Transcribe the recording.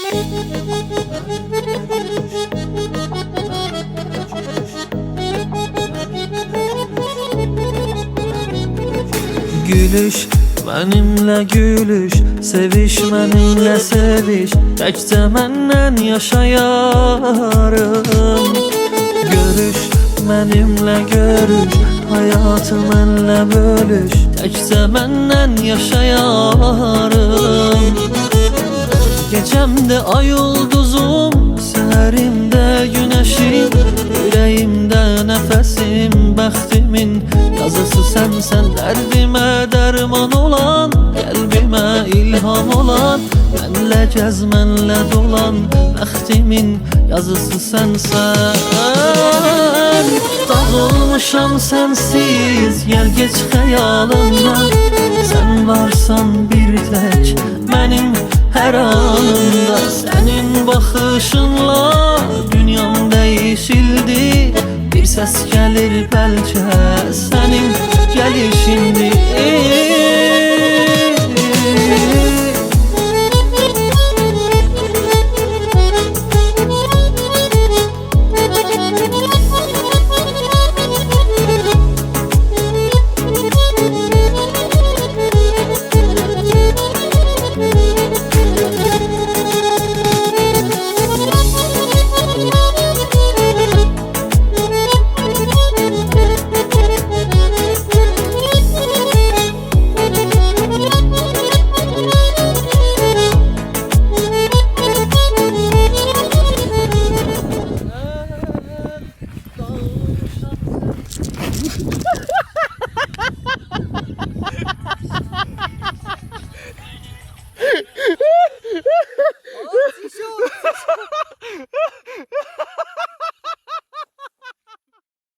Gülüş benimle gülüş, seviş benimle seviş, təkcə məndən yaşayarım. Görüş benimle görüş, hayatı mənlə bölüş, təkcə məndən yaşayarım. Gecemde ay ulduzum, səhərimdə günəşim, ürəyimdə nəfəsim, bəxtimin yazısı sənsən. Dərdimə dərman olan, qəlbimə ilham olan, mənlə gəz, mənlə dolan, bəxtimin yazısı sənsən. Dağılmışam sənsiz, gəl geç xəyalımdan, sən varsan bir tək mənim hər anımda. Sənin baxışınla dünyam dəyişildi, bir səs gəlir bəlkə